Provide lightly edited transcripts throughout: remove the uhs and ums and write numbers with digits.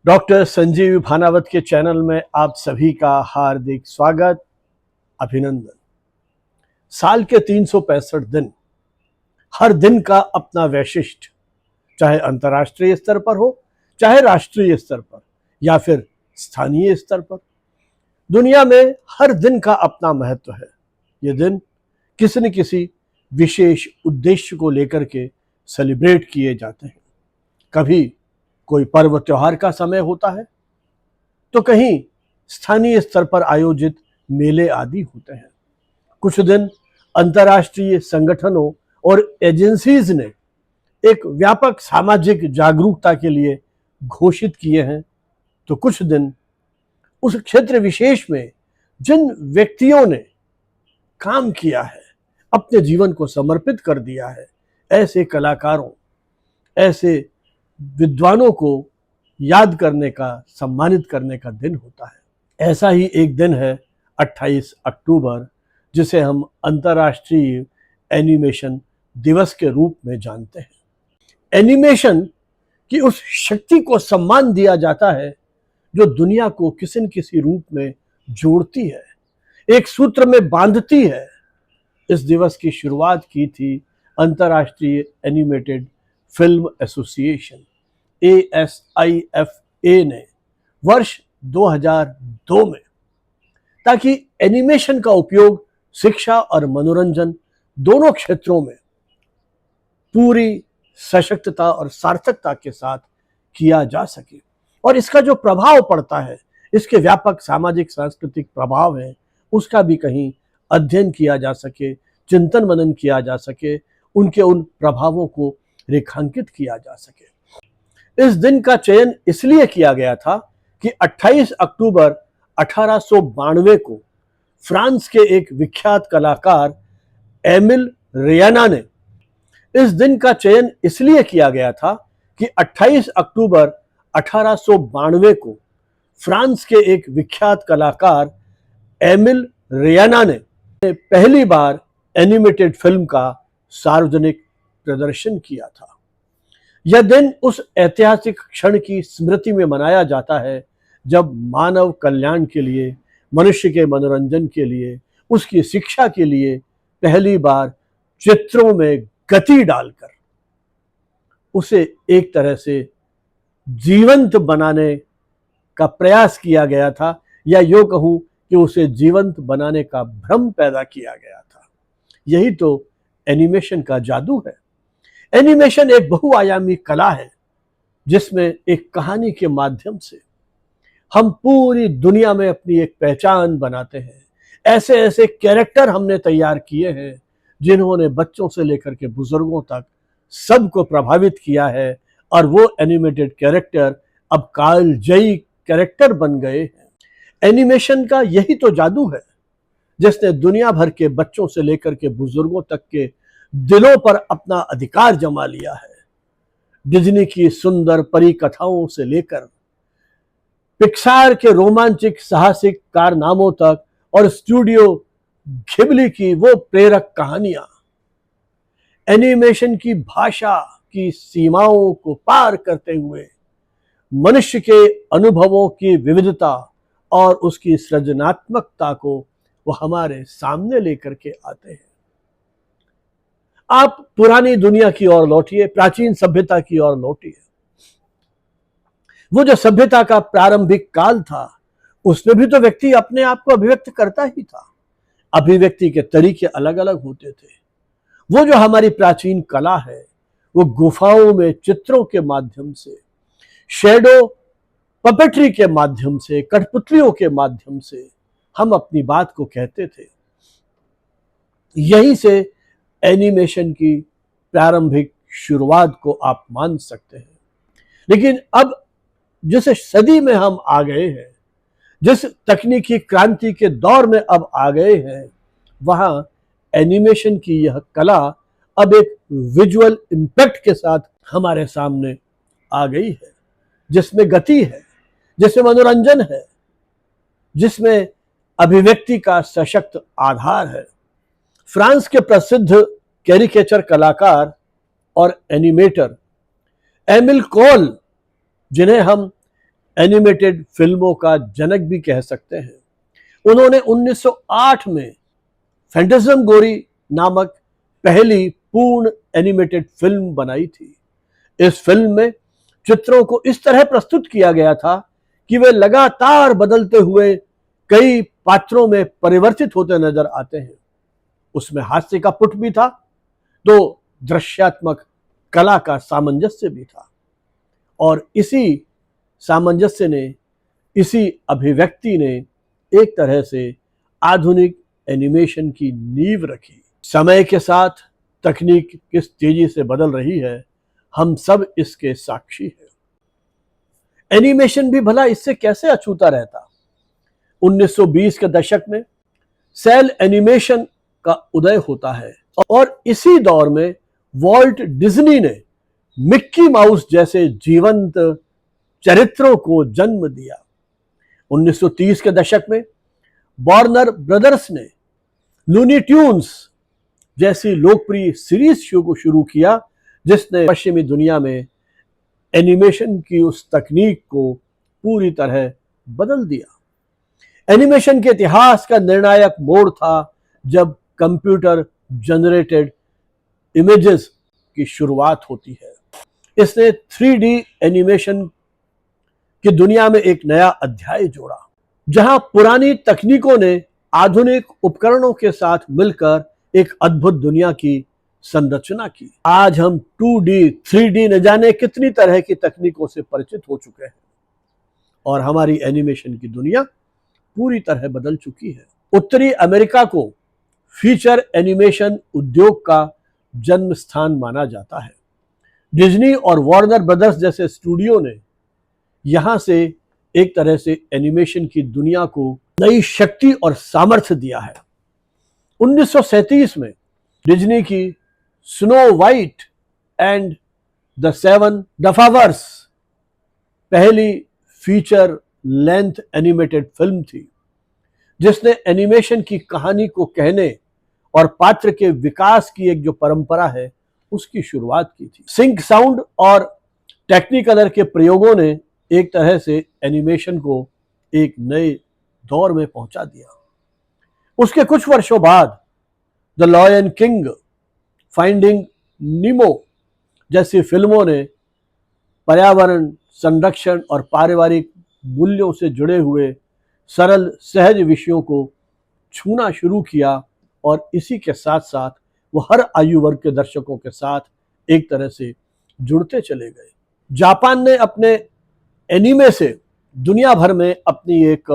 Doctor Sanjeev Bhanawat के channel में आप सभी का हार्दिक स्वागत, अभिनंदन। साल के 365 दिन, हर दिन का अपना वैशिष्ट्य, चाहे अंतर्राष्ट्रीय स्तर पर हो, चाहे राष्ट्रीय स्तर पर या फिर स्थानीय स्तर पर, दुनिया में हर दिन का अपना महत्व है। ये दिन किसी न किसी विशेष उद्देश्य को लेकर के सेलिब्रेट किए जाते हैं। कभी कोई पर्व त्योहार का समय होता है, तो कहीं स्थानीय स्तर पर आयोजित मेले आदि होते हैं। कुछ दिन अंतर्राष्ट्रीय संगठनों और एजेंसीज ने एक व्यापक सामाजिक जागरूकता के लिए घोषित किए हैं, तो कुछ दिन उस क्षेत्र विशेष में जिन व्यक्तियों ने काम किया है, अपने जीवन को समर्पित कर दिया है, ऐसे कलाकारों, ऐसे विद्वानों को याद करने का, सम्मानित करने का दिन होता है। ऐसा ही एक दिन है 28 अक्टूबर, जिसे हम अंतर्राष्ट्रीय एनिमेशन दिवस के रूप में जानते हैं। एनिमेशन की उस शक्ति को सम्मान दिया जाता है जो दुनिया को किसी न किसी रूप में जोड़ती है, एक सूत्र में बांधती है। इस दिवस की शुरुआत की थी अंतर्राष्ट्रीय एनिमेटेड फिल्म एसोसिएशन ASIFA ने वर्ष 2002 में, ताकि एनिमेशन का उपयोग शिक्षा और मनोरंजन दोनों क्षेत्रों में पूरी सशक्तता और सार्थकता के साथ किया जा सके। और इसका जो प्रभाव पड़ता है, इसके व्यापक सामाजिक सांस्कृतिक प्रभाव है, उसका भी कहीं अध्ययन किया जा सके, चिंतन मनन किया जा सके, उनके उन प्रभावों को रेखांकित किया जा सके। इस दिन का चयन इसलिए किया गया था कि 28 अक्टूबर 1892 को फ्रांस के एक विख्यात कलाकार एमिल रेयाना ने इस दिन का चयन इसलिए किया गया था कि 28 अक्टूबर 1892 को फ्रांस के एक विख्यात कलाकार एमिल रेयाना ने पहली बार एनिमेटेड फिल्म का सार्वजनिक प्रदर्शन किया था। यह दिन उस ऐतिहासिक क्षण की स्मृति में मनाया जाता है जब मानव कल्याण के लिए, मनुष्य के मनोरंजन के लिए, उसकी शिक्षा के लिए पहली बार चित्रों में गति डालकर उसे एक तरह से जीवंत बनाने का प्रयास किया गया था, या यूं कहूं कि उसे जीवंत बनाने का भ्रम पैदा किया गया था। यही तो एनिमेशन का जादू है। एनिमेशन एक बहुआयामी कला है जिसमें एक कहानी के माध्यम से हम पूरी दुनिया में अपनी एक पहचान बनाते हैं। ऐसे ऐसे कैरेक्टर हमने तैयार किए हैं जिन्होंने बच्चों से लेकर के बुजुर्गों तक सबको प्रभावित किया है, और वो एनिमेटेड कैरेक्टर अब कालजयी कैरेक्टर बन गए हैं। एनिमेशन का यही तो जादू है जिसने दुनिया भर के बच्चों से लेकर के बुजुर्गों तक के दिलों पर अपना अधिकार जमा लिया है। डिज्नी की सुंदर परी कथाओं से लेकर पिक्सार के रोमांचिक साहसिक कारनामों तक और स्टूडियो घिबली की वो प्रेरक कहानियां एनिमेशन की भाषा की सीमाओं को पार करते हुए मनुष्य के अनुभवों की विविधता और उसकी सृजनात्मकता को वो हमारे सामने लेकर के आते हैं। आप पुरानी दुनिया की ओर लौटिए, प्राचीन सभ्यता की ओर लौटिए। वो जो सभ्यता का प्रारंभिक काल था, उसमें भी तो व्यक्ति अपने आप को अभिव्यक्त करता ही था। अभिव्यक्ति के तरीके अलग अलग होते थे। वो जो हमारी प्राचीन कला है, वो गुफाओं में चित्रों के माध्यम से, शैडो पपेट्री के माध्यम से, कठपुतलियों के माध्यम से हम अपनी बात को कहते थे। यहीं से एनिमेशन की प्रारंभिक शुरुआत को आप मान सकते हैं। लेकिन अब जिस सदी में हम आ गए हैं, जिस तकनीकी क्रांति के दौर में अब आ गए हैं, वहां एनिमेशन की यह कला अब एक विजुअल इम्पैक्ट के साथ हमारे सामने आ गई है, जिसमें गति है, जिसमें मनोरंजन है, जिसमें अभिव्यक्ति का सशक्त आधार है। फ्रांस के प्रसिद्ध कैरिकेचर कलाकार और एनिमेटर एमिल कॉल, जिन्हें हम एनिमेटेड फिल्मों का जनक भी कह सकते हैं। उन्होंने 1908 में फैंटास्मगोरी नामक पहली पूर्ण एनिमेटेड फिल्म बनाई थी। इस फिल्म में चित्रों को इस तरह प्रस्तुत किया गया था कि वे लगातार बदलते हुए कई पात्रों में परिवर्तित होते नजर आते हैं। उसमें हास्य का पुट भी था, तो दृश्यात्मक कला का सामंजस्य भी था, और इसी सामंजस्य ने, इसी अभिव्यक्ति ने एक तरह से आधुनिक एनिमेशन की नींव रखी। समय के साथ तकनीक किस तेजी से बदल रही है, हम सब इसके साक्षी हैं। एनिमेशन भी भला इससे कैसे अछूता रहता। 1920 के दशक में सेल एनिमेशन का उदय होता है और इसी दौर में वॉल्ट डिज्नी ने मिक्की माउस जैसे जीवंत चरित्रों को जन्म दिया। 1930 के दशक में वार्नर ब्रदर्स ने लूनी ट्यून्स जैसी लोकप्रिय सीरीज शो को शुरू किया, जिसने पश्चिमी दुनिया में एनिमेशन की उस तकनीक को पूरी तरह बदल दिया। एनिमेशन के इतिहास का निर्णायक मोड़ था जब कंप्यूटर जनरेटेड इमेजेस की शुरुआत होती है। इसने 3D एनिमेशन की दुनिया में एक नया अध्याय जोड़ा, जहां पुरानी तकनीकों ने आधुनिक उपकरणों के साथ मिलकर एक अद्भुत दुनिया की संरचना की। आज हम 2D, 3D न जाने कितनी तरह की तकनीकों से परिचित हो चुके हैं और हमारी एनिमेशन की दुनिया पूरी तरह बदल चुकी है। उत्तरी अमेरिका को फीचर एनिमेशन उद्योग का जन्म स्थान माना जाता है। डिज्नी और वार्नर ब्रदर्स जैसे स्टूडियो ने यहां से एक तरह से एनिमेशन की दुनिया को नई शक्ति और सामर्थ्य दिया है। 1937 में डिज्नी की snow white and the seven dwarfs पहली फीचर लेंथ एनिमेटेड फिल्म थी, जिसने एनिमेशन की कहानी को कहने और पात्र के विकास की एक जो परंपरा है उसकी शुरुआत की थी। सिंक साउंड और टेक्निकलर के प्रयोगों ने एक तरह से एनिमेशन को एक नए दौर में पहुंचा दिया। उसके कुछ वर्षों बाद द लॉयन किंग, फाइंडिंग नीमो जैसी फिल्मों ने पर्यावरण संरक्षण और पारिवारिक मूल्यों से जुड़े हुए सरल सहज विषयों को छूना शुरू किया, और इसी के साथ साथ वो हर आयु वर्ग के दर्शकों के साथ एक तरह से जुड़ते चले गए। जापान ने अपने एनीमे से दुनिया भर में अपनी एक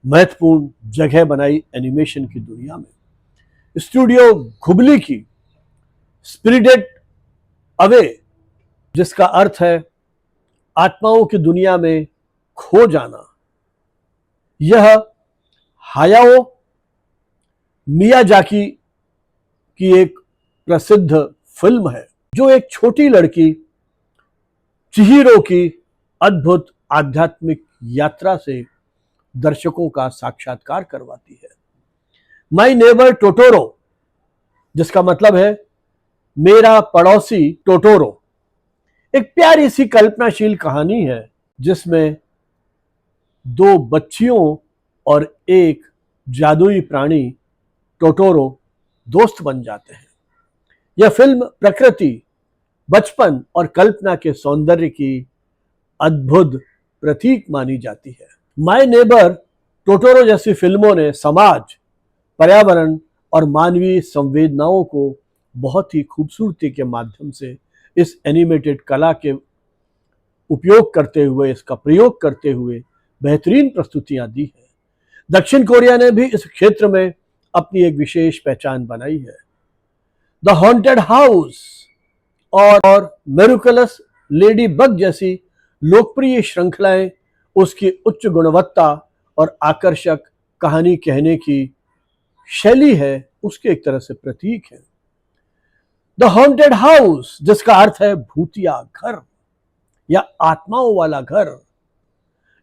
महत्वपूर्ण जगह बनाई एनिमेशन की दुनिया में। स्टूडियो घुबली की स्पिरिटेड अवे, जिसका अर्थ है आत्माओं की दुनिया में खो जाना, यह हायाओ मियाजाकी की एक प्रसिद्ध फिल्म है, जो एक छोटी लड़की चिहिरो की अद्भुत आध्यात्मिक यात्रा से दर्शकों का साक्षात्कार करवाती है। माई नेबर टोटोरो, जिसका मतलब है मेरा पड़ोसी टोटोरो, एक प्यारी सी कल्पनाशील कहानी है जिसमें दो बच्चियों और एक जादुई प्राणी टोटोरो दोस्त बन जाते हैं। यह फिल्म प्रकृति, बचपन और कल्पना के सौंदर्य की अद्भुत प्रतीक मानी जाती है। माय नेबर टोटोरो जैसी फिल्मों ने समाज, पर्यावरण और मानवीय संवेदनाओं को बहुत ही खूबसूरती के माध्यम से इस एनिमेटेड कला के उपयोग करते हुए, इसका प्रयोग करते हुए बेहतरीन प्रस्तुतियां दी है। दक्षिण कोरिया ने भी इस क्षेत्र में अपनी एक विशेष पहचान बनाई है। द हॉन्टेड हाउस और मेरुकलस लेडी बग जैसी लोकप्रिय श्रृंखलाएं उसकी उच्च गुणवत्ता और आकर्षक कहानी कहने की शैली है, उसके एक तरह से प्रतीक है। द हॉन्टेड हाउस, जिसका अर्थ है भूतिया घर या आत्माओं वाला घर,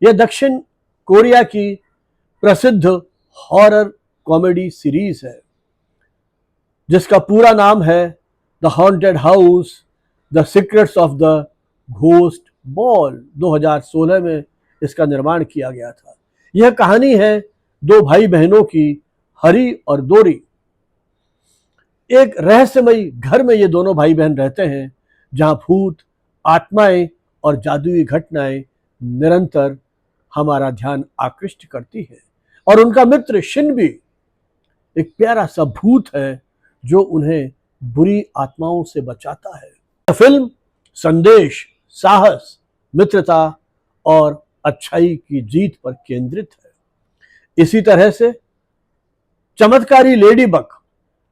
यह दक्षिण कोरिया की प्रसिद्ध हॉरर कॉमेडी सीरीज है, जिसका पूरा नाम है the haunted house the secrets of the ghost ball. 2016 में इसका निर्माण किया गया था। यह कहानी है दो भाई बहनों की, हरी और दोरी। एक रहस्यमयी घर में ये दोनों भाई बहन रहते हैं, जहां भूत, आत्माएं और जादुई घटनाएं निरंतर हमारा ध्यान आकृष्ट करती है। और उनका मित्र शिनबी एक प्यारा सा भूत है जो उन्हें बुरी आत्माओं से बचाता है। यह फिल्म संदेश, साहस, मित्रता और अच्छाई की जीत पर केंद्रित है। इसी तरह से चमत्कारी लेडी बग,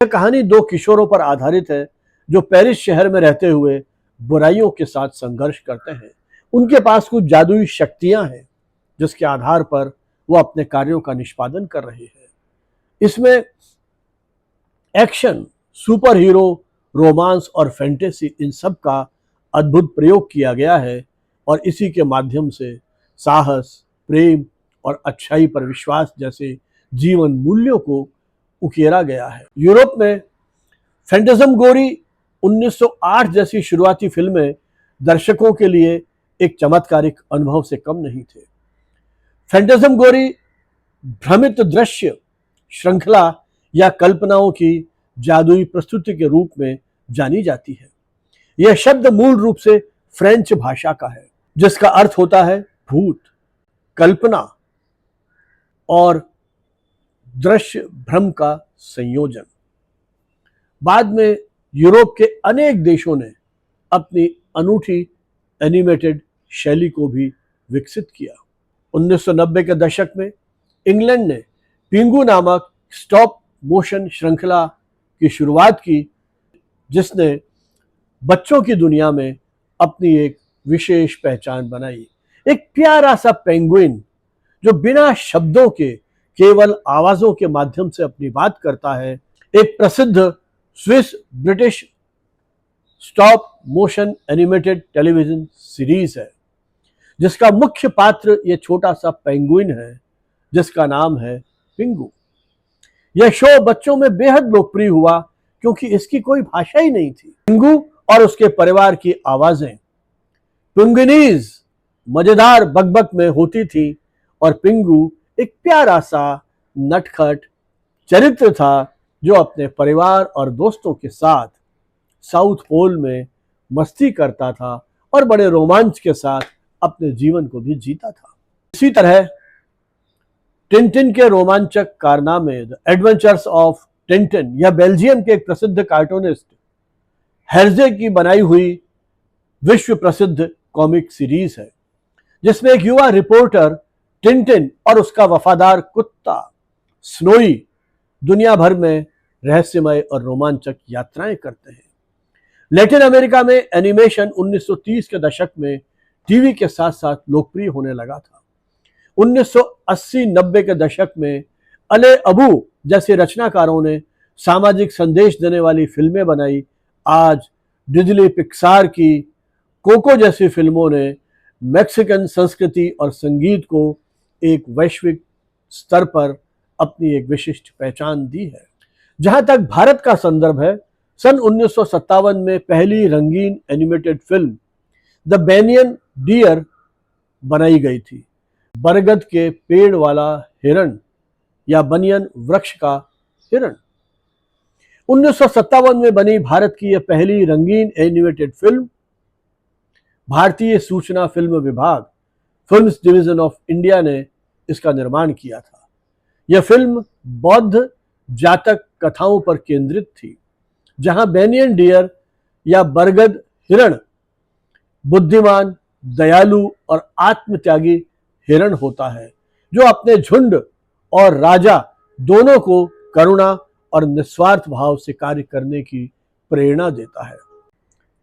यह कहानी दो किशोरों पर आधारित है जो पेरिस शहर में रहते हुए बुराइयों के साथ संघर्ष करते हैं। उनके पास कुछ जादुई शक्तियां हैं जिसके आधार पर वो अपने कार्यों का निष्पादन कर रहे हैं। इसमें एक्शन, सुपर हीरो, रोमांस और फैंटेसी, इन सब का अद्भुत प्रयोग किया गया है और इसी के माध्यम से साहस, प्रेम और अच्छाई पर विश्वास जैसे जीवन मूल्यों को उकेरा गया है। यूरोप में फैंटास्मगोरी 1908 जैसी शुरुआती फिल्में दर्शकों के लिए एक चमत्कारिक अनुभव से कम नहीं थे। फैंटास्मगोरी भ्रमित दृश्य, श्रृंखला या कल्पनाओं की जादुई प्रस्तुति के रूप में जानी जाती है। यह शब्द मूल रूप से फ्रेंच भाषा का है जिसका अर्थ होता है भूत, कल्पना और दृश्य भ्रम का संयोजन। बाद में यूरोप के अनेक देशों ने अपनी अनूठी एनिमेटेड शैली को भी विकसित किया। 1990 के दशक में इंग्लैंड ने पिंगू नामक स्टॉप मोशन श्रृंखला की शुरुआत की, जिसने बच्चों की दुनिया में अपनी एक विशेष पहचान बनाई। एक प्यारा सा पेंगुइन जो बिना शब्दों के केवल आवाजों के माध्यम से अपनी बात करता है, एक प्रसिद्ध Swiss British stop motion animated television series है जिसका मुख्य पात्र ये छोटा सा पेंगुइन है जिसका नाम है पिंगू। यह शो बच्चों में बेहद लोकप्रिय हुआ क्योंकि इसकी कोई भाषा ही नहीं थी। पिंगू और उसके परिवार की आवाजें पिंगुइनीज मजेदार बकबक में होती थी और पिंगू एक प्यारा सा नटखट चरित्र था जो अपने परिवार और दोस्तों के साथ साउथ पोल में मस्ती करता था और बड़े रोमांच के साथ अपने जीवन को भी जीता था। इसी तरह टिंटिन के रोमांचक कारनामे, द एडवेंचर्स ऑफ टिंटिन, या बेल्जियम के एक प्रसिद्ध कार्टूनिस्ट हेर्जे की बनाई हुई विश्व प्रसिद्ध कॉमिक सीरीज है जिसमें एक युवा रिपोर्टर टिंटिन और उसका वफादार कुत्ता स्नोई दुनिया भर में रहस्यमय और रोमांचक यात्राएं करते हैं। लैटिन अमेरिका में एनिमेशन 1930 के दशक में टीवी के साथ साथ लोकप्रिय होने लगा था। 1980-90 के दशक में अले अबू जैसे रचनाकारों ने सामाजिक संदेश देने वाली फिल्में बनाई। आज डिज्नी पिक्सार की कोको जैसी फिल्मों ने मैक्सिकन संस्कृति और संगीत को एक वैश्विक स्तर पर अपनी एक विशिष्ट पहचान दी है। जहां तक भारत का संदर्भ है, सन 1957 में पहली रंगीन animated film The Banyan Deer बनाई गई थी। बरगद के पेड़ वाला हिरण या बनियन वृक्ष का हिरण। 1957 में बनी भारत की यह पहली रंगीन एनिमेटेड फिल्म भारतीय सूचना फिल्म विभाग, फिल्म्स डिवीजन ऑफ इंडिया ने इसका निर्माण किया था। यह फिल्म बौद्ध जातक कथाओं पर केंद्रित थी, जहां बेनियन डियर या बरगद हिरण बुद्धिमान, दयालु और आत्मत्यागी हिरण होता है जो अपने झुंड और राजा दोनों को करुणा और निस्वार्थ भाव से कार्य करने की प्रेरणा देता है।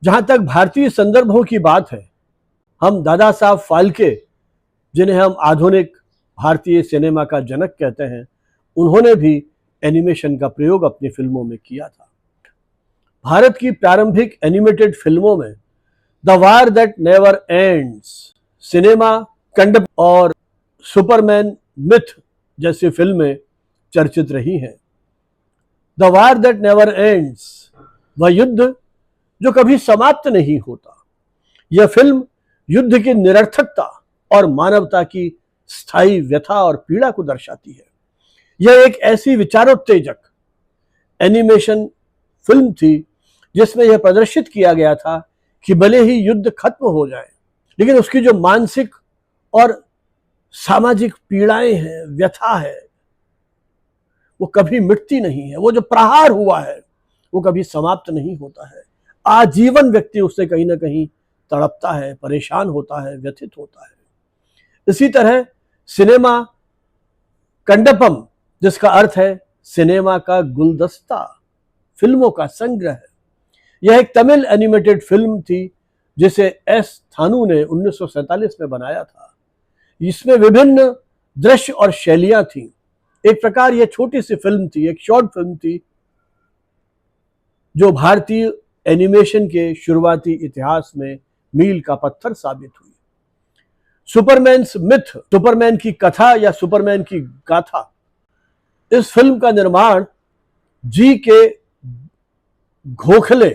जहां तक भारतीय संदर्भों की बात है, हम दादा साहब फाल्के, जिन्हें हम आधुनिक भारतीय सिनेमा का जनक कहते हैं, उन्होंने भी एनिमेशन का प्रयोग अपनी फिल्मों में किया था। भारत की प्रारंभिक एनिमेटेड फिल्मों में the war that never ends, cinema कंडप और सुपरमैन मिथ जैसी फिल्में चर्चित रही हैं। The war that never ends, वह युद्ध जो कभी समाप्त नहीं होता। यह फिल्म युद्ध की निरर्थकता और मानवता की स्थायी व्यथा और पीड़ा को दर्शाती है। यह एक ऐसी विचारोत्तेजक एनिमेशन फिल्म थी जिसमें यह प्रदर्शित किया गया था कि भले ही युद्ध खत्म हो जाए, लेकिन उसकी जो मानसिक और सामाजिक पीड़ाएं हैं, व्यथा है, वो कभी मिटती नहीं है। वो जो प्रहार हुआ है वो कभी समाप्त नहीं होता है। आजीवन व्यक्ति उससे कहीं ना कहीं तड़पता है, परेशान होता है, व्यथित होता है। इसी तरह सिनेमा कंडपम, जिसका अर्थ है सिनेमा का गुलदस्ता, फिल्मों का संग्रह, यह एक तमिल एनिमेटेड फिल्म थी जिसे एस थानू ने 1947 में बनाया था। इसमें विभिन्न दृश्य और शैलियां थीं। एक प्रकार यह छोटी सी फिल्म थी, एक शॉर्ट फिल्म थी जो भारतीय एनिमेशन के शुरुआती इतिहास में मील का पत्थर साबित हुई। सुपरमैन्स मिथ, सुपरमैन की कथा या सुपरमैन की गाथा, इस फिल्म का निर्माण जी के गोखले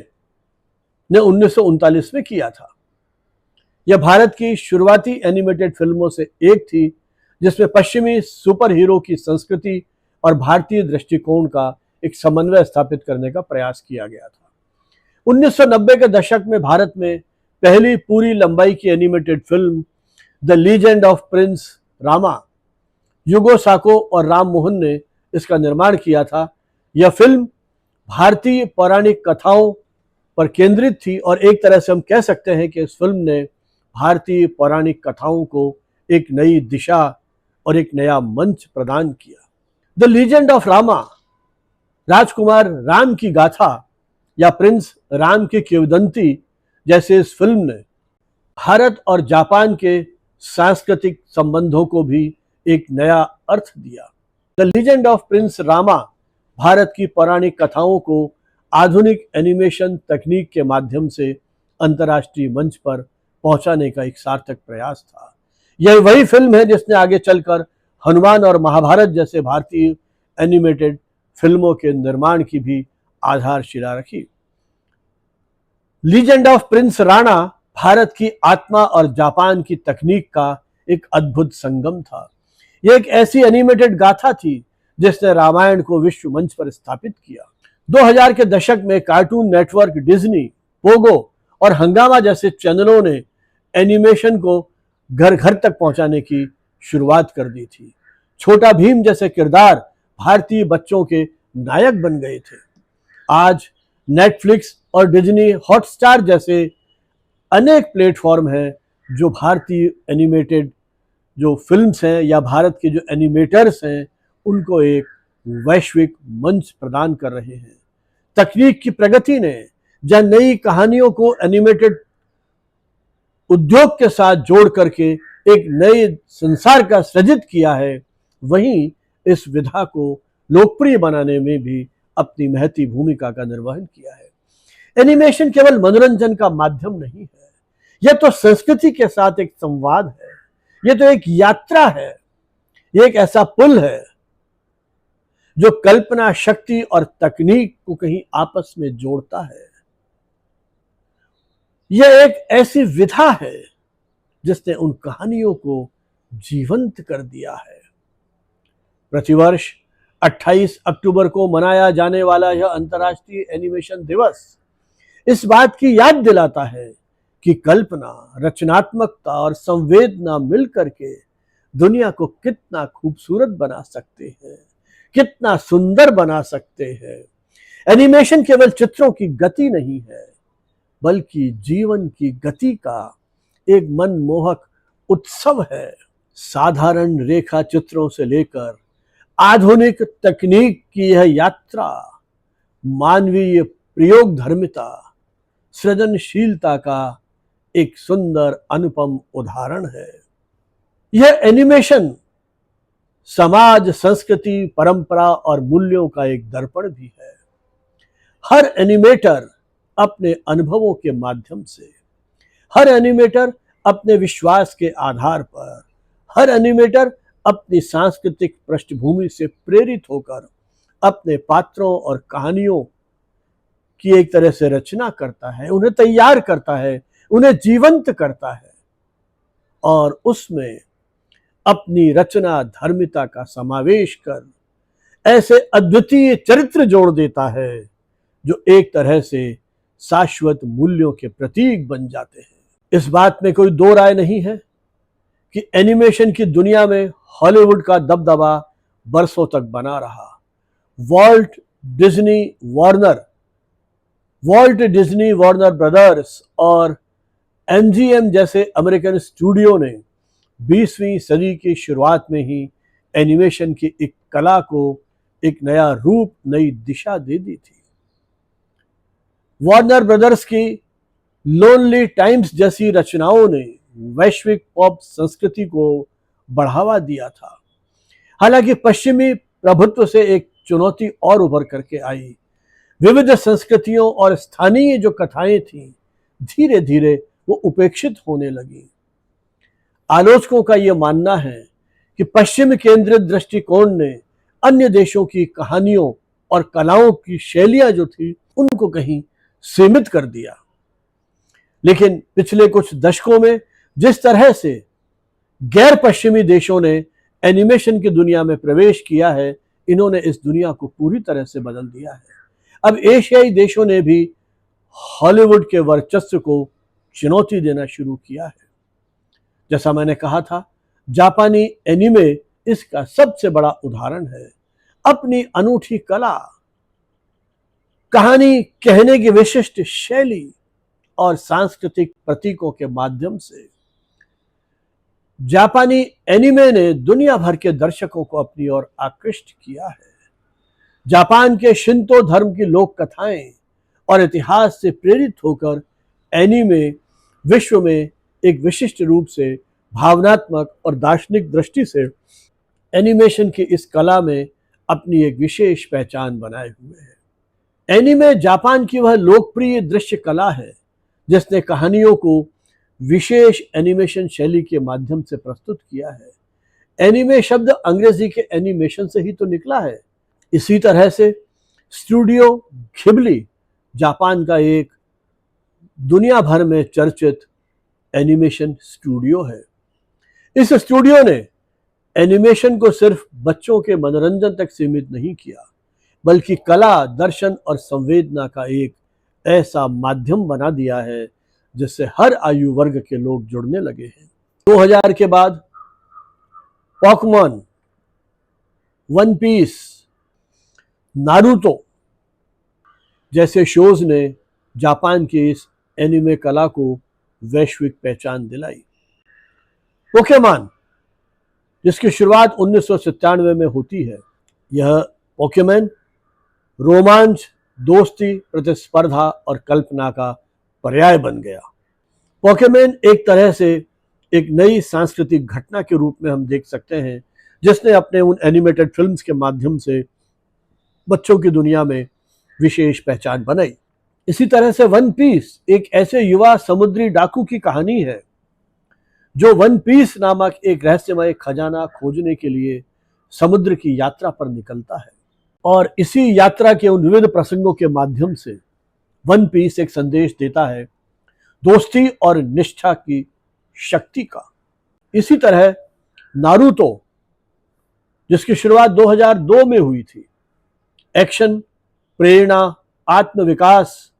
ने 1939 में किया था। यह भारत की शुरुआती एनिमेटेड फिल्मों से एक थी जिसमें पश्चिमी सुपर हीरो की संस्कृति और भारतीय दृष्टिकोण का एक समन्वय स्थापित करने का प्रयास किया गया था। 1990 के दशक में भारत में पहली पूरी लंबाई की animated film the legend of prince Rama, Yugo Sako और राम मोहन ने इसका निर्माण किया था। यह फिल्म भारतीय पौराणिक कथाओं पर केंद्रित थी और एक तरह से हम कह सकते हैं कि इस फिल्म ने भारतीय पौराणिक कथाओं को एक नई दिशा और एक नया मंच प्रदान किया। द लीजेंड ऑफ रामा, राजकुमार राम की गाथा या प्रिंस राम की किंवदंती जैसे इस फिल्म ने भारत और जापान के सांस्कृतिक संबंधों को भी एक नया अर्थ दिया। The legend of prince Rama Bharat की पौराणिक कथाओं को आधुनिक एनिमेशन तकनीक के माध्यम से अंतर्राष्ट्रीय मंच पर पहुंचाने का एक सार्थक प्रयास था। यह वही फिल्म है जिसने आगे चलकर हनुमान और महाभारत जैसे भारतीय एनिमेटेड फिल्मों के निर्माण की भी आधारशिला रखी। Legend of Prince Rana Bharat की आत्मा और जापान की तकनीक का एक अद्भुत संगम था। यह एक ऐसी एनिमेटेड गाथा थी जिसने रामायण को विश्व मंच पर स्थापित किया। 2000 के दशक में कार्टून नेटवर्क डिज्नी, पोगो और हंगामा जैसे चैनलों ने एनिमेशन को घर घर तक पहुंचाने की शुरुआत कर दी थी। छोटा भीम जैसे किरदार भारतीय बच्चों के नायक बन गए थे। आज नेटफ्लिक्स और डिज्नी हॉटस्टार जैसे अनेक प्लेटफॉर्म हैं जो भारतीय एनिमेटेड जो फिल्म्स हैं या भारत के जो एनिमेटर्स हैं उनको एक वैश्विक मंच प्रदान कर रहे हैं। तकनीक की प्रगति ने जहां नई कहानियों को एनिमेटेड उद्योग के साथ जोड़ करके एक नए संसार का सृजित किया है, वहीं इस विधा को लोकप्रिय बनाने में भी अपनी महती भूमिका का निर्वहन किया है। एनिमेशन केवल मनोरंजन का माध्यम नहीं है, यह तो संस्कृति के साथ एक संवाद है, यह तो एक यात्रा है, यह एक ऐसा पुल है जो कल्पना शक्ति और तकनीक को कहीं आपस में जोड़ता है। यह एक ऐसी विधा है जिसने उन कहानियों को जीवंत कर दिया है। प्रतिवर्ष 28 अक्टूबर को मनाया जाने वाला यह अंतर्राष्ट्रीय एनिमेशन दिवस इस बात की याद दिलाता है कि कल्पना, रचनात्मकता और संवेदना मिलकर के दुनिया को कितना खूबसूरत बना सकते हैं, कितना सुंदर बना सकते हैं। एनिमेशन केवल चित्रों की गति नहीं है, बल्कि जीवन की गति का एक मनमोहक उत्सव है। साधारण रेखा चित्रों से लेकर आधुनिक तकनीक की यह यात्रा मानवीय प्रयोगधर्मिता, सृजनशीलता का एक सुंदर अनुपम उदाहरण है। यह एनिमेशन समाज, संस्कृति, परंपरा और मूल्यों का एक दर्पण भी है। हर एनिमेटर अपने अनुभवों के माध्यम से, हर एनिमेटर अपने विश्वास के आधार पर, हर एनिमेटर अपनी सांस्कृतिक पृष्ठभूमि से प्रेरित होकर अपने पात्रों और कहानियों की एक तरह से रचना करता है, उन्हें तैयार करता है, उन्हें जीवंत करता है। और उसमें अपनी रचना धर्मिता का समावेश कर ऐसे अद्वितीय चरित्र जोड़ देता है जो एक तरह से शाश्वत मूल्यों के प्रतीक बन जाते हैं। इस बात में कोई दो राय नहीं है कि एनिमेशन की दुनिया में हॉलीवुड का दबदबा बरसों तक बना रहा। वॉल्ट डिज्नी वार्नर ब्रदर्स और एमजीएम जैसे अमेरिकन स्टूडियो ने 20वीं सदी की शुरुआत में ही एनिमेशन की एक कला को एक नया रूप, नई दिशा दे दी थी। वार्नर ब्रदर्स की लोनली टाइम्स जैसी रचनाओं ने वैश्विक पॉप संस्कृति को बढ़ावा दिया था। हालांकि पश्चिमी प्रभुत्व से एक चुनौती और उभर करके आई। विविध संस्कृतियों और स्थानीय जो कथाएं थीं, धीरे धीरे वो उपेक्षित होने लगी। आलोचकों का यह मानना है कि पश्चिम केंद्रित दृष्टिकोण ने अन्य देशों की कहानियों और कलाओं की शैलियां जो थी उनको कहीं सीमित कर दिया। लेकिन पिछले कुछ दशकों में जिस तरह से गैर पश्चिमी देशों ने एनिमेशन की दुनिया में प्रवेश किया है, इन्होंने इस दुनिया को पूरी तरह से बदल दिया है। अब एशियाई देशों ने भी हॉलीवुड के वर्चस्व को चुनौती देना शुरू किया है। जैसा मैंने कहा था, जापानी एनिमे इसका सबसे बड़ा उदाहरण है। अपनी अनूठी कला, कहानी कहने की विशिष्ट शैली और सांस्कृतिक प्रतीकों के माध्यम से जापानी एनिमे ने दुनिया भर के दर्शकों को अपनी ओर आकृष्ट किया है। जापान के शिंतो धर्म की लोक कथाएं और इतिहास से प्रेरित होकर एनिमे विश्व में एक विशिष्ट रूप से भावनात्मक और दार्शनिक दृष्टि से एनिमेशन की इस कला में अपनी एक विशेष पहचान बनाए हुए है। एनिमे जापान की वह लोकप्रिय दृश्य कला है जिसने कहानियों को विशेष एनिमेशन शैली के माध्यम से प्रस्तुत किया है। एनिमे शब्द अंग्रेजी के एनिमेशन से ही तो निकला है। इसी तरह से स्टूडियो घिबली जापान का एक दुनिया भर में चर्चित एनिमेशन स्टूडियो है। इस स्टूडियो ने एनिमेशन को सिर्फ बच्चों के मनोरंजन तक सीमित नहीं किया, बल्कि कला, दर्शन और संवेदना का एक ऐसा माध्यम बना दिया है जिससे हर आयु वर्ग के लोग जुड़ने लगे हैं। 2000 के बाद पोकेमॉन, वन पीस, नारुतो जैसे शोज ने जापान की इस एनिमे कला को वैश्विक पहचान दिलाई। पोकेमॉन, जिसकी शुरुआत 1997 में होती है, यह पोकेमॉन रोमांच, दोस्ती, प्रतिस्पर्धा और कल्पना का पर्याय बन गया। पोकेमॉन एक तरह से एक नई सांस्कृतिक घटना के रूप में हम देख सकते हैं, जिसने अपने उन एनिमेटेड फिल्म्स के माध्यम से बच्चों की दुनिया में विशेष पहचान बनाई। इसी तरह से वन पीस एक ऐसे युवा समुद्री डाकू की कहानी है जो वन पीस नामक एक रहस्यमय खजाना खोजने के लिए समुद्र की यात्रा पर निकलता है। और इसी यात्रा के उन विविध प्रसंगों के माध्यम से वन पीस एक संदेश देता है दोस्ती और निष्ठा की शक्ति का। इसी तरह नारुतो, जिसकी शुरुआत 2002 में हुई थी, एक्शन, प्रेरणा, आत्मविकास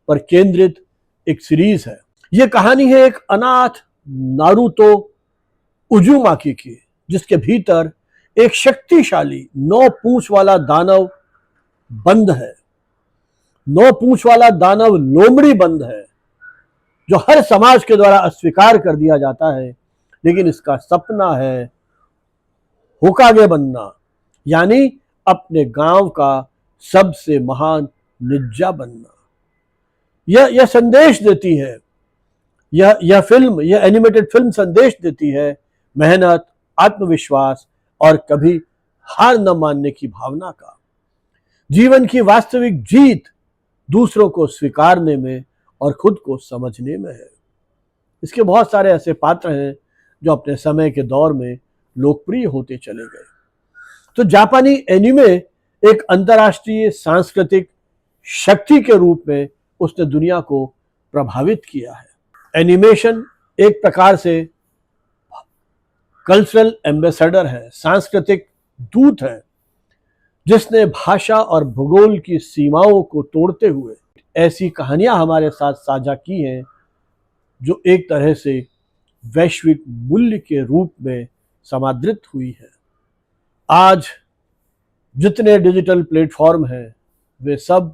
पर केंद्रित एक सीरीज है। यह कहानी है एक अनाथ नारुतो उजुमाकी की, जिसके भीतर एक शक्तिशाली 9 पूंछ वाला दानव बंद है। 9 पूंछ वाला दानव लोमड़ी बंद है जो हर समाज के द्वारा अस्वीकार कर दिया जाता है, लेकिन इसका सपना है होकागे बनना, यानी अपने गांव का सबसे महान निंजा बनना। यह संदेश देती है, यह एनिमेटेड फिल्म संदेश देती है मेहनत, आत्मविश्वास और कभी हार न मानने की भावना का। जीवन की वास्तविक जीत दूसरों को स्वीकारने में और खुद को समझने में है। इसके बहुत सारे ऐसे पात्र हैं जो अपने समय के दौर में लोकप्रिय होते चले गए। तो जापानी एनिमे एक अंतर्राष्ट्रीय सांस्कृतिक शक्ति के रूप में उसने दुनिया को प्रभावित किया है। एनिमेशन एक प्रकार से कल्चरल एम्बेसडर है, सांस्कृतिक दूत है, जिसने भाषा और भूगोल की सीमाओं को तोड़ते हुए ऐसी कहानियां हमारे साथ साझा की हैं जो एक तरह से वैश्विक मूल्य के रूप में समादृत हुई है। आज जितने डिजिटल प्लेटफॉर्म हैं वे सब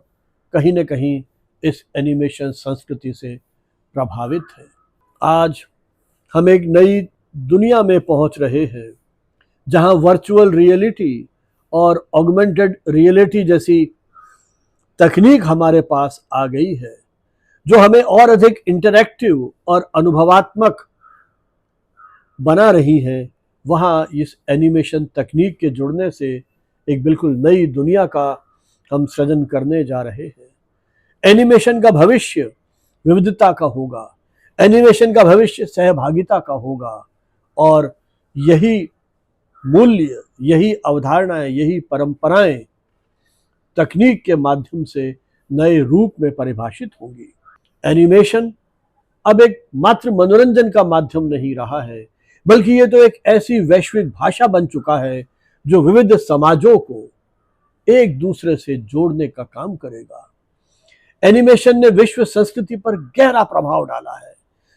कहीं न कहीं इस एनिमेशन संस्कृति से प्रभावित हैं। आज हम एक नई दुनिया में पहुंच रहे हैं जहां वर्चुअल रियलिटी और ऑगमेंटेड रियलिटी जैसी तकनीक हमारे पास आ गई है जो हमें और अधिक इंटरैक्टिव और अनुभवात्मक बना रही है। वहाँ इस एनिमेशन तकनीक के जुड़ने से एक बिल्कुल नई दुनिया का हम सृजन करने जा रहे हैं। एनिमेशन का भविष्य विविधता का होगा, एनिमेशन का भविष्य सहभागिता का होगा और यही मूल्य, यही अवधारणाएं, यही परंपराएं तकनीक के माध्यम से नए रूप में परिभाषित होंगी। एनिमेशन अब एक मात्र मनोरंजन का माध्यम नहीं रहा है, बल्कि ये तो एक ऐसी वैश्विक भाषा बन चुका है जो विविध समाजों को एक दूसरे से जोड़ने का काम करेगा। एनिमेशन ने विश्व संस्कृति पर गहरा प्रभाव डाला है,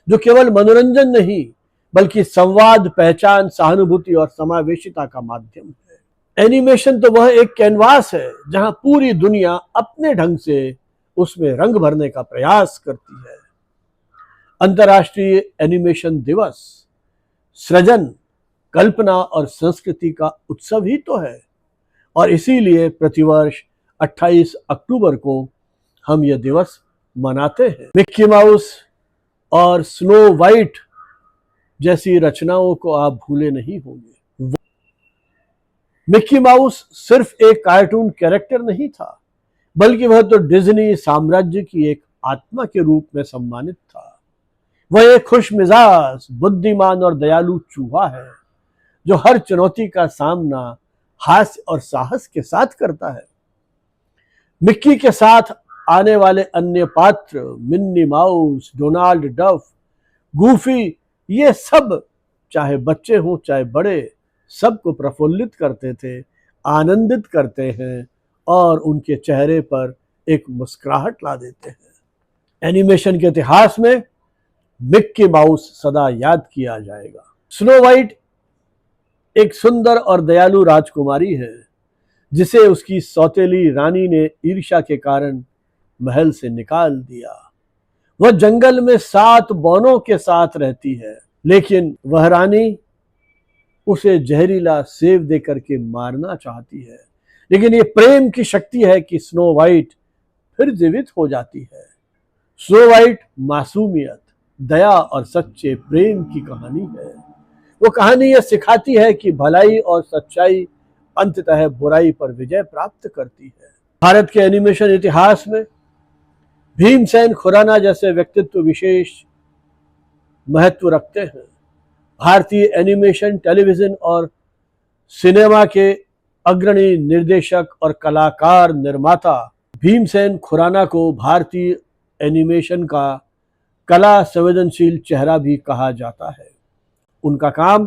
जो केवल मनोरंजन नहीं बल्कि संवाद, पहचान, सहानुभूति और समावेशिता का माध्यम है। एनिमेशन तो वह एक कैनवास है जहां पूरी दुनिया अपने ढंग से उसमें रंग भरने का प्रयास करती है। अंतर्राष्ट्रीय एनिमेशन दिवस सृजन, कल्पना और संस्कृति का उत्सव ही तो है और इसीलिए प्रतिवर्ष 28 अक्टूबर को हम यह दिवस मनाते हैं। मिक्की माउस और स्नो वाइट जैसी रचनाओं को आप भूले नहीं होंगे। मिक्की माउस सिर्फ एक कार्टून कैरेक्टर नहीं था, बल्कि वह तो डिज्नी साम्राज्य की एक आत्मा के रूप में सम्मानित था। वह एक खुशमिजाज, बुद्धिमान और दयालु चूहा है जो हर चुनौती का सामना हास्य और साहस के साथ करता है। मिक्की के साथ आने वाले अन्य पात्र मिन्नी माउस, डोनाल्ड डफ, गूफी, ये सब चाहे बच्चे हों चाहे बड़े, सबको प्रफुल्लित करते थे, आनंदित करते हैं और उनके चेहरे पर एक मुस्कुराहट ला देते हैं। एनिमेशन के इतिहास में मिक्की माउस सदा याद किया जाएगा। स्नो वाइट एक सुंदर और दयालु राजकुमारी है जिसे उसकी सौतेली रानी ने ईर्ष्या के कारण महल से निकाल दिया। वह जंगल में 7 बौनों के साथ रहती है, लेकिन वह रानी उसे जहरीला सेब देकर के मारना चाहती है। लेकिन ये प्रेम की शक्ति है कि स्नो वाइट फिर जीवित हो जाती है। स्नो वाइट मासूमियत, दया और सच्चे प्रेम की कहानी है। वो कहानी यह सिखाती है कि भलाई और सच्चाई अंततः बुराई पर विजय प्राप्त करती है। भारत के एनिमेशन इतिहास में भीमसेन खुराना जैसे व्यक्तित्व विशेष महत्व रखते हैं। भारतीय एनिमेशन, टेलीविजन और सिनेमा के अग्रणी निर्देशक और कलाकार निर्माता भीमसेन खुराना को भारतीय एनिमेशन का कला संवेदनशील चेहरा भी कहा जाता है। उनका काम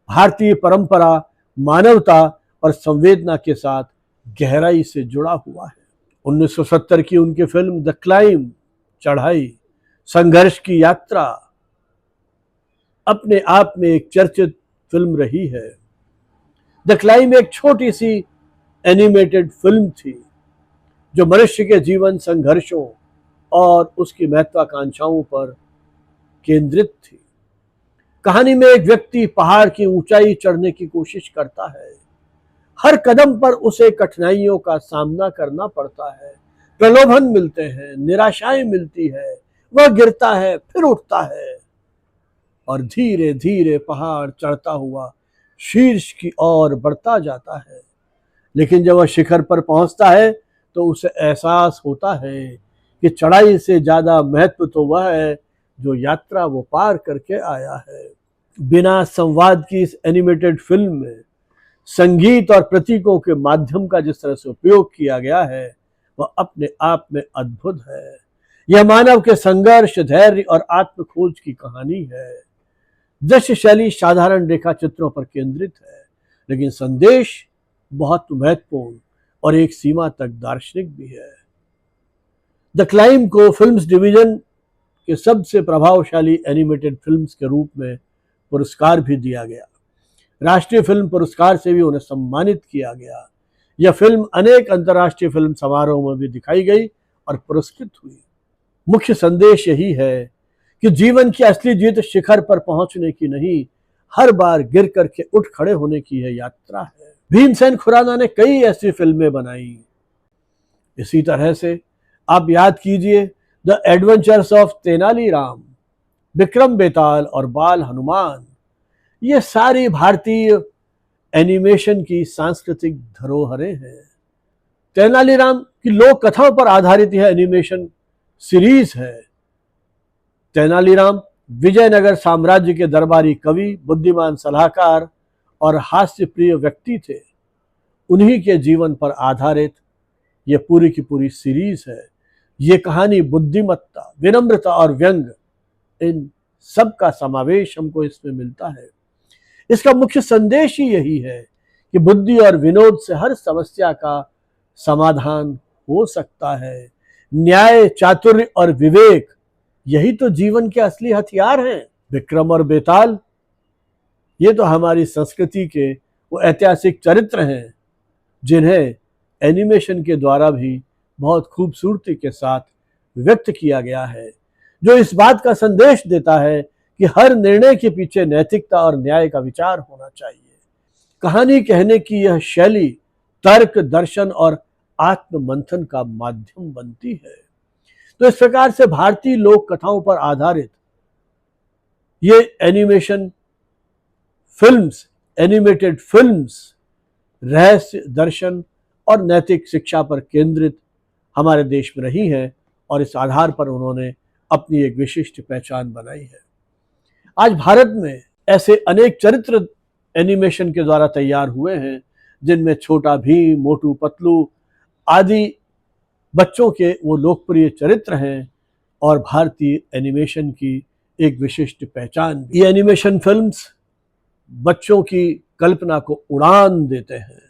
भारतीय परंपरा, मानवता और संवेदना के साथ गहराई से जुड़ा हुआ है। 1970 की उनकी फिल्म द क्लाइंब, चढ़ाई, संघर्ष की यात्रा अपने आप में एक चर्चित फिल्म रही है। द क्लाइंब एक छोटी सी एनिमेटेड फिल्म थी जो मनुष्य के जीवन, संघर्षों और उसकी महत्वाकांक्षाओं पर केंद्रित थी। कहानी में एक व्यक्ति पहाड़ की ऊंचाई चढ़ने की कोशिश करता है। हर कदम पर उसे कठिनाइयों का सामना करना पड़ता है, प्रलोभन मिलते हैं, निराशाएं मिलती है, वह गिरता है फिर उठता है और धीरे धीरे पहाड़ चढ़ता हुआ शीर्ष की ओर बढ़ता जाता है। लेकिन जब वह शिखर पर पहुंचता है तो उसे एहसास होता है कि चढ़ाई से ज्यादा महत्व तो वह है जो यात्रा वो पार करके आया है। बिना संवाद की इस एनिमेटेड फिल्म में संगीत और प्रतीकों के माध्यम का जिस तरह से उपयोग किया गया है वह अपने आप में अद्भुत है। यह मानव के संघर्ष, धैर्य और आत्म खोज की कहानी है। दृश्य शैली साधारण रेखा चित्रों पर केंद्रित है, लेकिन संदेश बहुत महत्वपूर्ण और एक सीमा तक दार्शनिक भी है। द क्लाइम को फिल्म्स डिवीजन के सबसे प्रभावशाली एनिमेटेड फिल्म्स के रूप में पुरस्कार भी दिया गया। राष्ट्रीय फिल्म पुरस्कार से भी उन्हें सम्मानित किया गया। यह फिल्म अनेक अंतर्राष्ट्रीय फिल्म समारोह में भी दिखाई गई और पुरस्कृत हुई। मुख्य संदेश यही है कि जीवन की असली जीत शिखर पर पहुंचने की नहीं, हर बार गिर करके उठ खड़े होने की है यात्रा है। भीमसेन खुराना ने कई ऐसी फिल्में बनाई। इसी तरह से आप याद कीजिए the adventures of Tenaliram, Vikram Betal और बाल हनुमान, ये सारी भारतीय एनिमेशन की सांस्कृतिक धरोहरें हैं। तेनालीराम की लोक कथाओं पर आधारित यह एनिमेशन सीरीज है। तेनालीराम विजयनगर साम्राज्य के दरबारी कवि, बुद्धिमान सलाहकार और हास्य प्रिय व्यक्ति थे। उन्हीं के जीवन पर आधारित यह पूरी की पूरी सीरीज है। ये कहानी बुद्धिमत्ता, विनम्रता और व्यंग, इन सब का समावेश हमको इसमें मिलता है। इसका मुख्य संदेश ही यही है कि बुद्धि और विनोद से हर समस्या का समाधान हो सकता है। न्याय, चातुर्य और विवेक, यही तो जीवन के असली हथियार हैं। विक्रम और बेताल, ये तो हमारी संस्कृति के वो ऐतिहासिक चरित्र हैं जिन्हें एनिमेशन के द्वारा भी बहुत खूबसूरती के साथ व्यक्त किया गया है, जो इस बात का संदेश देता है कि हर निर्णय के पीछे नैतिकता और न्याय का विचार होना चाहिए। कहानी कहने की यह शैली तर्क, दर्शन और आत्म मंथन का माध्यम बनती है। तो इस प्रकार से भारतीय लोक कथाओं पर आधारित ये एनिमेशन फिल्म्स, एनिमेटेड फिल्म्स रहस्य, दर्शन और नैतिक शिक्षा पर केंद्रित हमारे देश में रही हैं और इस आधार पर उन्होंने अपनी एक विशिष्ट पहचान बनाई है। आज भारत में ऐसे अनेक चरित्र एनिमेशन के द्वारा तैयार हुए हैं जिनमें छोटा भीम, मोटू पतलू आदि बच्चों के वो लोकप्रिय चरित्र हैं और भारतीय एनिमेशन की एक विशिष्ट पहचान। ये एनिमेशन फिल्म्स बच्चों की कल्पना को उड़ान देते हैं,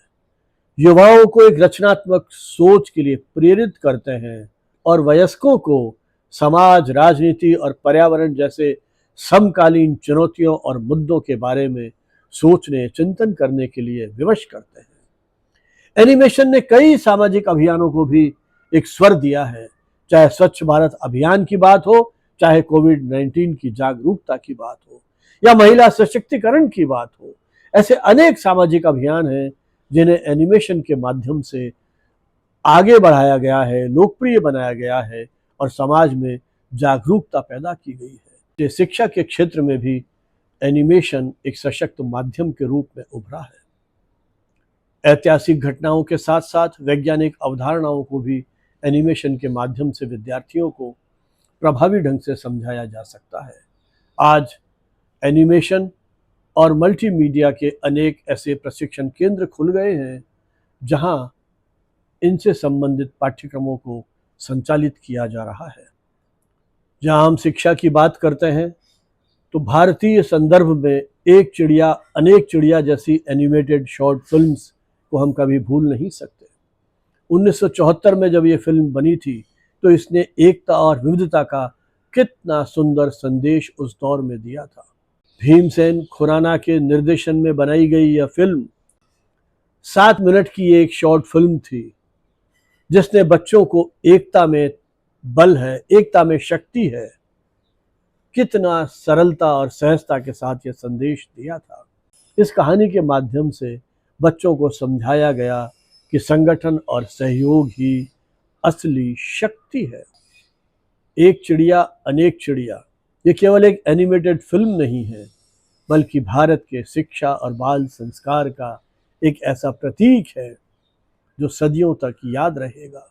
युवाओं को एक रचनात्मक सोच के लिए प्रेरित करते हैं और वयस्कों को समाज, राजनीति और पर्यावरण जैसे समकालीन चुनौतियों और मुद्दों के बारे में सोचने, चिंतन करने के लिए विवश करते हैं। एनिमेशन ने कई सामाजिक अभियानों को भी एक स्वर दिया है, चाहे स्वच्छ भारत अभियान की बात हो, चाहे कोविड-19 की जागरूकता की बात हो या महिला सशक्तिकरण की बात हो। ऐसे अनेक सामाजिक अभियान हैं जिन्हें एनिमेशन के माध्यम से आगे बढ़ाया गया है, लोकप्रिय बनाया गया है और समाज में जागरूकता पैदा की गई है। शिक्षा के क्षेत्र में भी एनिमेशन एक सशक्त माध्यम के रूप में उभरा है। ऐतिहासिक घटनाओं के साथ साथ वैज्ञानिक अवधारणाओं को भी एनिमेशन के माध्यम से विद्यार्थियों को प्रभावी ढंग से समझाया जा सकता है। आज एनिमेशन और मल्टीमीडिया के अनेक ऐसे प्रशिक्षण केंद्र खुल गए हैं जहां इनसे संबंधित पाठ्यक्रमों को संचालित किया जा रहा है। जहां हम शिक्षा की बात करते हैं तो भारतीय संदर्भ में एक चिड़िया अनेक चिड़िया जैसी एनिमेटेड शॉर्ट फिल्म्स को हम कभी भूल नहीं सकते। 1974 में जब ये फिल्म बनी थी तो इसने एकता और विविधता का कितना सुंदर संदेश उस दौर में दिया था। भीमसेन खुराना के निर्देशन में बनाई गई यह फिल्म 7 मिनट की एक शॉर्ट फिल्म थी जिसने बच्चों को एकता में बल है, एकता में शक्ति है, कितना सरलता और सहजता के साथ यह संदेश दिया था। इस कहानी के माध्यम से बच्चों को समझाया गया कि संगठन और सहयोग ही असली शक्ति है। एक चिड़िया अनेक चिड़िया ये केवल एक एनिमेटेड फिल्म नहीं है, बल्कि भारत के शिक्षा और बाल संस्कार का एक ऐसा प्रतीक है जो सदियों तक याद रहेगा।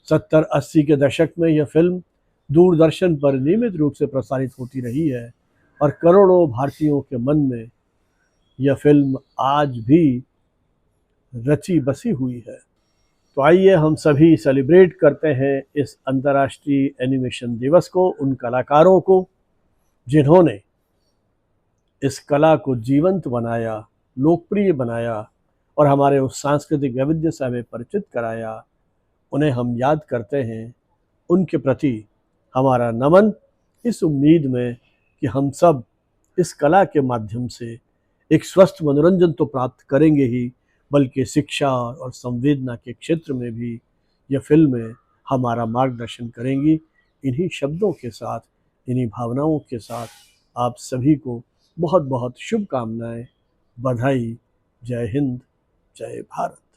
70-80 के दशक में यह फिल्म दूरदर्शन पर नियमित रूप से प्रसारित होती रही है और करोड़ों भारतीयों के मन में यह फिल्म आज भी रची बसी हुई है। तो आइए हम सभी सेलिब्रेट करते हैं इस अंतर्राष्ट्रीय एनिमेशन दिवस को, उन कलाकारों को जिन्होंने इस कला को जीवंत बनाया, लोकप्रिय बनाया और हमारे उस सांस्कृतिक वैविध्य से हमें परिचित कराया, उन्हें हम याद करते हैं। उनके प्रति हमारा नमन, इस उम्मीद में कि हम सब इस कला के माध्यम से एक स्वस्थ मनोरंजन तो प्राप्त करेंगे ही, बल्कि शिक्षा और संवेदना के क्षेत्र में भी ये फिल्में हमारा मार्गदर्शन करेंगी। इन्हीं शब्दों के साथ, इन्हीं भावनाओं के साथ आप सभी को बहुत बहुत शुभकामनाएं, बधाई। जय हिंद, जय भारत।